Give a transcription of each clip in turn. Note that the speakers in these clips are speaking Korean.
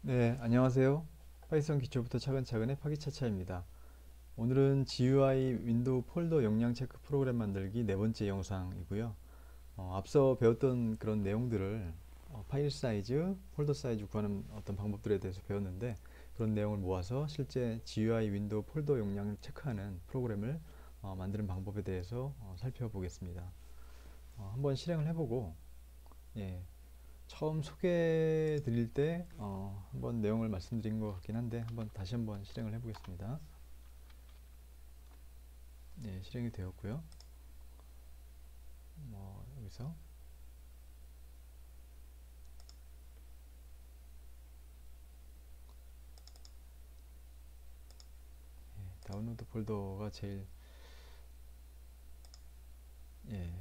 네, 안녕하세요. 파이썬 기초부터 차근차근의 파기차차입니다. 오늘은 GUI 윈도우 폴더 용량 체크 프로그램 만들기 네 번째 영상이고요. 앞서 배웠던 그런 내용들을 파일 사이즈, 폴더 사이즈 구하는 어떤 방법들에 대해서 배웠는데 그런 내용을 모아서 실제 GUI 윈도우 폴더 용량을 체크하는 프로그램을 만드는 방법에 대해서 살펴보겠습니다. 한번 실행을 해보고 예, 처음 소개해 드릴 때 한번 내용을 말씀드린 것 같긴 한데 다시 한번 실행을 해 보겠습니다. 네, 실행이 되었고요. 여기서 다운로드 폴더가 제일 예,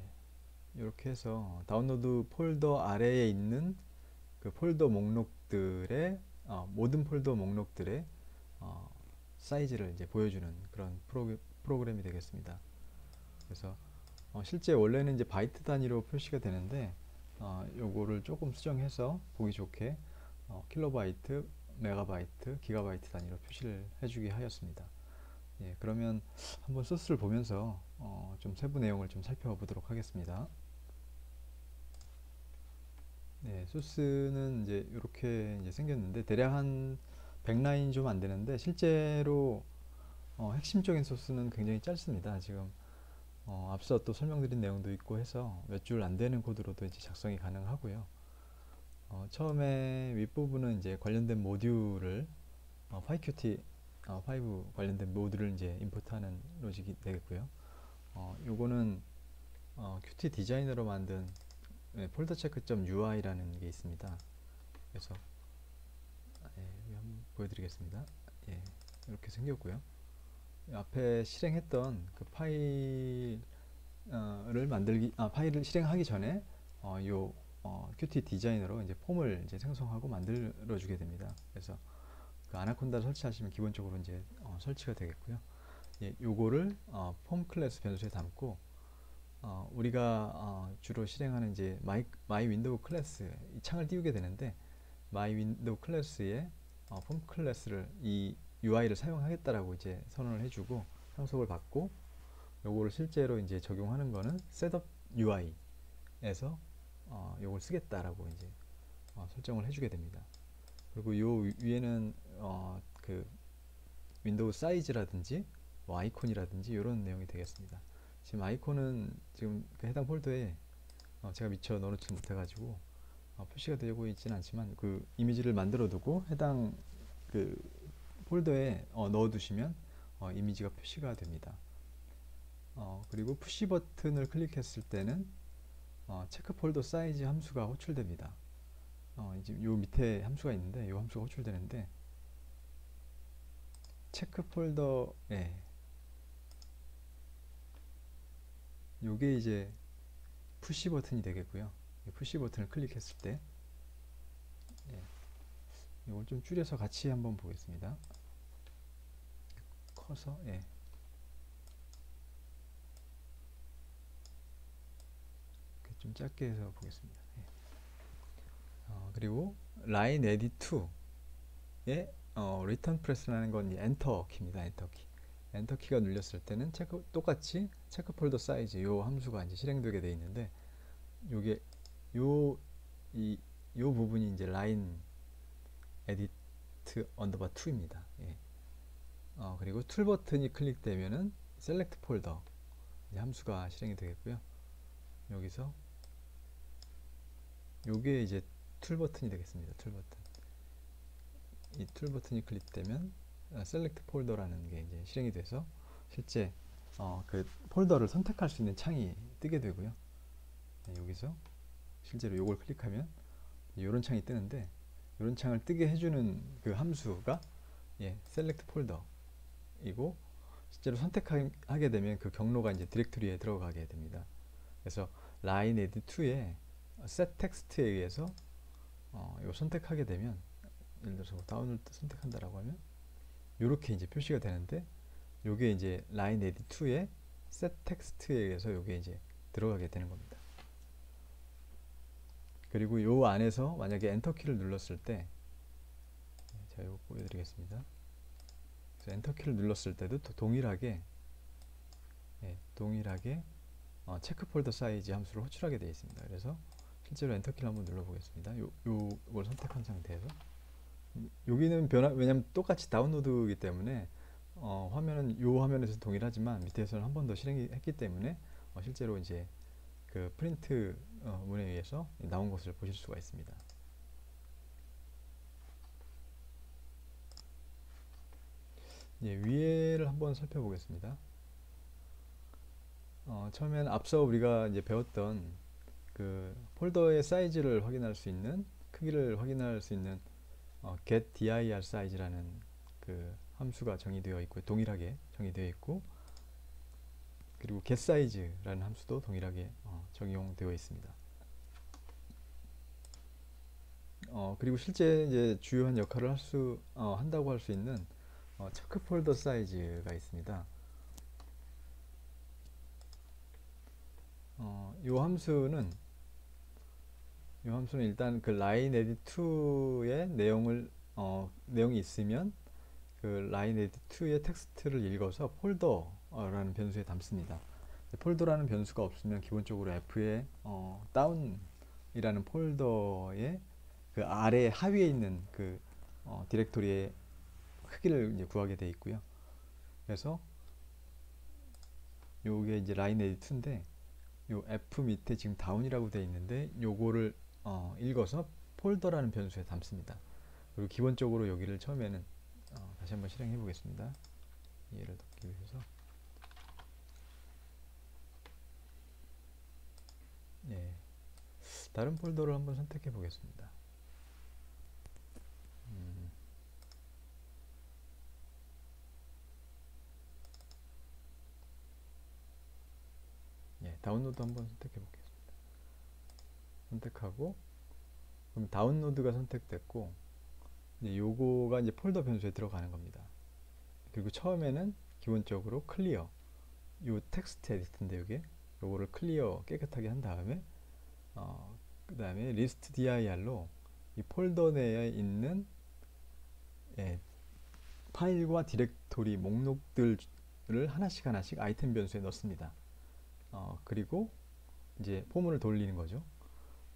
이렇게 해서 다운로드 폴더 아래에 있는 그 폴더 목록들의 모든 폴더 목록들의 어, 사이즈를 이제 보여주는 그런 프로그램이 되겠습니다. 그래서 실제 원래는 이제 바이트 단위로 표시가 되는데 요거를 조금 수정해서 보기 좋게 킬로바이트, 메가바이트, 기가바이트 단위로 표시를 해주게 하였습니다. 예, 그러면 한번 소스를 보면서 좀 세부 내용을 좀 살펴보도록 하겠습니다. 네, 소스는 이제 이렇게 이제 생겼는데 대략 한 100라인 좀 안 되는데 실제로 핵심적인 소스는 굉장히 짧습니다. 지금 앞서 또 설명드린 내용도 있고 해서 몇 줄 안 되는 코드로도 이제 작성이 가능하고요. 처음에 윗부분은 이제 관련된 모듈을 파이큐티 5 관련된 모듈을 이제 임포트하는 로직이 되겠고요. 요거는 큐티 디자이너로 만든 폴더 체크.ui라는 게 있습니다. 그래서 여기 한번 보여드리겠습니다. 예, 이렇게 생겼고요. 앞에 실행했던 그 파일을 실행하기 전에 요 큐티 디자이너로 이제 폼을 이제 생성하고 만들어 주게 됩니다. 그래서 그 아나콘다를 설치하시면 기본적으로 이제 설치가 되겠고요. 예, 요거를 폼 클래스 변수에 담고 우리가 주로 실행하는 이제 마이 윈도우 클래스 이 창을 띄우게 되는데 마이 윈도우 클래스에 폼 클래스를 이 UI를 사용하겠다라고 이제 선언을 해주고 상속을 받고 요거를 실제로 이제 적용하는 거는 셋업 UI에서 요걸 쓰겠다라고 이제 설정을 해주게 됩니다. 그리고 요 위에는 그 윈도우 사이즈라든지 뭐 아이콘이라든지 이런 내용이 되겠습니다. 지금 아이콘은 지금 그 해당 폴더에 제가 미처 넣어놓지 못해가지고 표시가 되고 있지는 않지만 그 이미지를 만들어 두고 해당 그 폴더에 넣어두시면 이미지가 표시가 됩니다. 그리고 푸시 버튼을 클릭했을 때는 체크 폴더 사이즈 함수가 호출됩니다. 이제 요 밑에 함수가 있는데 요 함수가 호출되는데 체크 폴더에 요게 이제 푸시 버튼이 되겠고요. 푸시 버튼을 클릭했을 때 예, 이걸 좀 줄여서 같이 한번 보겠습니다. 커서 좀 짧게 해서 보겠습니다. 그리고 라인 에디 2에 리턴 프레스라는 건 엔터 키입니다. 엔터 키. 엔터 키가 눌렸을 때는 똑같이 체크 폴더 사이즈 요 함수가 이제 실행되게 되어 있는데 요게 요 이 요 부분이 이제 라인 에디트 언더바 2입니다. 예. 그리고 툴 버튼이 클릭되면은 셀렉트 폴더 함수가 실행이 되겠고요. 여기서 요게 이제 툴 버튼이 되겠습니다. 툴 버튼. 이 툴 버튼이 클릭되면 셀렉트 폴더라는 게 이제 실행이 돼서 실제 그 폴더를 선택할 수 있는 창이 뜨게 되고요. 네, 여기서 실제로 요걸 클릭하면 이런 창이 뜨는데 이런 창을 뜨게 해주는 그 함수가 셀렉트 폴더이고 실제로 선택하게 되면 그 경로가 이제 디렉토리에 들어가게 됩니다. 그래서 라인 에디 2에 set 텍스트에 의해서 이거 선택하게 되면 예를 들어서 다운을 선택한다라고 하면 이렇게 이제 표시가 되는데 요게 이제 라인 에디 2에 set 텍스트에 의해서 요게 이제 들어가게 되는 겁니다. 그리고 요 안에서 만약에 엔터 키를 눌렀을 때 자, 이거 보여드리겠습니다. 그래서 엔터키를 눌렀을 때도 또 동일하게 체크 폴더 사이즈 함수를 호출하게 되어 있습니다. 그래서 실제로 엔터키를 한번 눌러보겠습니다. 요걸 선택한 상태에서 여기는 왜냐면 똑같이 다운로드이기 때문에 화면은 요 화면에서 동일하지만 밑에서는 한 번 더 실행했기 때문에 실제로 이제 그 프린트 문에 의해서 나온 것을 보실 수가 있습니다. 위에를 한번 살펴보겠습니다. 처음엔 앞서 우리가 이제 배웠던 그 폴더의 사이즈를 확인할 수 있는, 크기를 확인할 수 있는 get dir size라는 그 함수가 정의되어 있고, 동일하게 정의되어 있고, 그리고 get size라는 함수도 동일하게 적용되어 있습니다. 그리고 실제 이제 주요한 역할을 한다고 할 수 있는 체크 폴더 사이즈가 있습니다. 이 함수는 일단 그 line edit 2의 내용이 있으면 그 line edit 2의 텍스트를 읽어서 폴더라는 변수에 담습니다. 폴더라는 변수가 없으면 기본적으로 f의 다운이라는 폴더의 그 아래 하위에 있는 그 디렉토리의 크기를 이제 구하게 되어 있고요. 그래서 요게 이제 line edit 2인데 요 F 밑에 지금 다운이라고 되어 있는데 요거를 읽어서 폴더라는 변수에 담습니다. 그리고 기본적으로 여기를 처음에는 다시 한번 실행해 보겠습니다. 이해를 돕기 위해서 다른 폴더를 한번 선택해 보겠습니다. 다운로드 한번 선택해 보겠습니다. 선택하고 그럼 다운로드가 선택됐고 요거가 이제 폴더 변수에 들어가는 겁니다. 그리고 처음에는 기본적으로 클리어, 요 텍스트 에디터인데 요거를 클리어 깨끗하게 한 다음에 그 다음에 리스트 dir로 이 폴더 내에 있는 파일과 디렉토리 목록들을 하나씩 아이템 변수에 넣습니다. 그리고 이제 포문을 돌리는 거죠.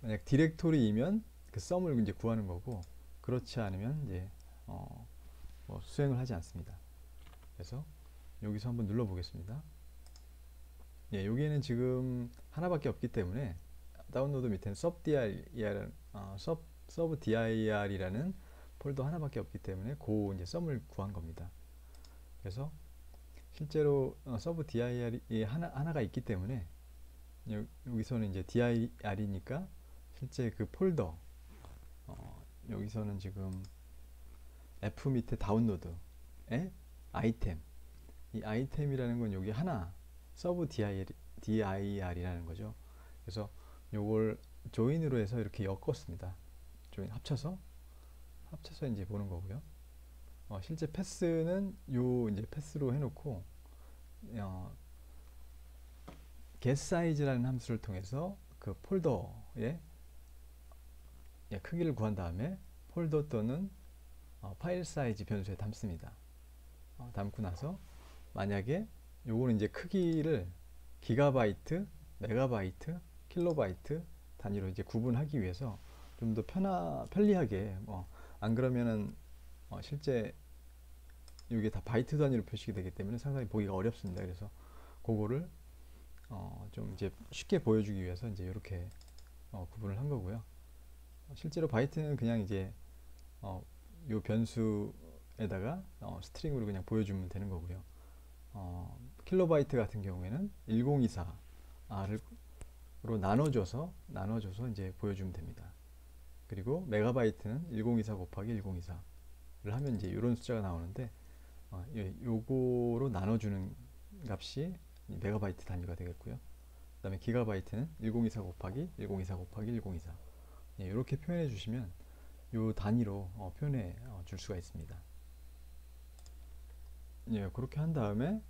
만약 디렉토리이면 그 썸을 이제 구하는 거고, 그렇지 않으면 이제 뭐 수행을 하지 않습니다. 그래서 여기서 한번 눌러 보겠습니다. 여기에는 지금 하나밖에 없기 때문에 다운로드 밑에는 sub dir이라는 폴더 하나밖에 없기 때문에 그 이제 썸을 구한 겁니다. 그래서 실제로 sub dir이 하나가 있기 때문에 여기서는 이제 dir이니까 실제 그 폴더 여기서는 지금 F 밑에 다운로드에 아이템, 이 아이템이라는 건 여기 하나 서브 dir이라는 거죠. 그래서 요걸 조인으로 해서 이렇게 엮었습니다. 조인 합쳐서 이제 보는 거고요. 실제 패스는 요 이제 패스로 해놓고 getSize라는 함수를 통해서 그 폴더의 크기를 구한 다음에 폴더 또는 파일 사이즈 변수에 담습니다. 담고 나서 만약에 요거는 이제 크기를 기가바이트, 메가바이트, 킬로바이트 단위로 이제 구분하기 위해서 좀 더 편리하게 안 그러면은 실제 이게 다 바이트 단위로 표시가 되기 때문에 상당히 보기가 어렵습니다. 그래서 그거를 좀 이제 쉽게 보여주기 위해서 이제 이렇게 구분을 한 거고요. 실제로 바이트는 그냥 이제 요 변수에다가 스트링으로 그냥 보여주면 되는 거고요. 킬로바이트 같은 경우에는 1024로 나눠줘서 이제 보여주면 됩니다. 그리고 메가바이트는 1024 곱하기 1024를 하면 이제 이런 숫자가 나오는데 요거로 나눠주는 값이 메가바이트 단위가 되겠고요. 그 다음에 기가바이트는 1024 곱하기 1024 곱하기 1024 이렇게 표현해 주시면 요 단위로 표현해 줄 수가 있습니다. 그렇게 한 다음에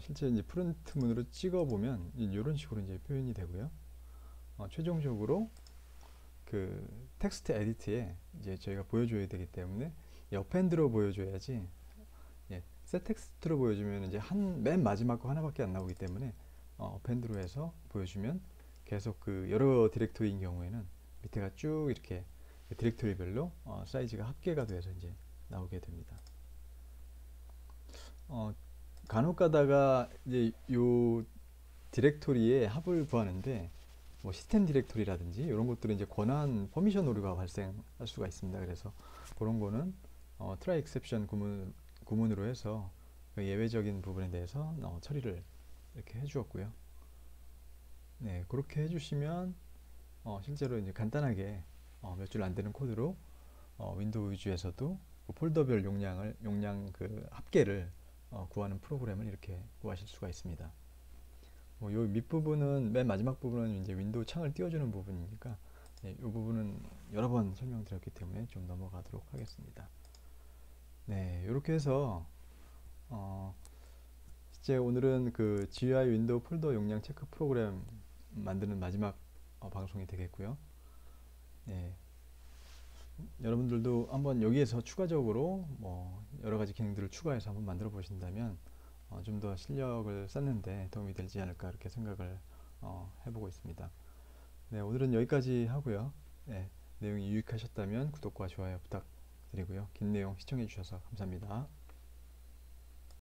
실제 이제 프린트문으로 찍어 보면 이런 식으로 이제 표현이 되고요. 최종적으로 그 텍스트 에디트에 이제 저희가 보여줘야 되기 때문에 옆핸드로 보여줘야지. 예, 셋 텍스트로 보여주면 이제 맨 마지막 거 하나밖에 안 나오기 때문에 어펜드로 해서 보여주면 계속 그 여러 디렉토리인 경우에는 밑에가 쭉 이렇게 디렉토리별로 사이즈가 합계가 돼서 이제 나오게 됩니다. 어, 간혹 가다가 이제 요 디렉토리의 합을 구하는데 뭐 시스템 디렉토리라든지 이런 것들은 이제 권한 퍼미션 오류가 발생할 수가 있습니다. 그래서 그런 거는 트라이 exception 구문으로 해서 그 예외적인 부분에 대해서 처리를 이렇게 해주었고요. 네, 그렇게 해주시면 실제로 이제 간단하게 몇 줄 안 되는 코드로 윈도우 위주에서도 그 폴더별 용량 그 합계를 구하는 프로그램을 이렇게 구하실 수가 있습니다. 요 밑부분은 맨 마지막 부분은 이제 윈도우 창을 띄워주는 부분이니까 이 부분은 여러 번 설명드렸기 때문에 좀 넘어가도록 하겠습니다. 네, 이렇게 해서 이제 오늘은 그 GUI 윈도우 폴더 용량 체크 프로그램 만드는 마지막 방송이 되겠고요. 네, 여러분들도 한번 여기에서 추가적으로 뭐 여러 가지 기능들을 추가해서 한번 만들어 보신다면 좀 더 실력을 쌓는데 도움이 되지 않을까 이렇게 생각을 해보고 있습니다. 네, 오늘은 여기까지 하고요. 네, 내용이 유익하셨다면 구독과 좋아요 부탁드리고요. 긴 내용 시청해 주셔서 감사합니다.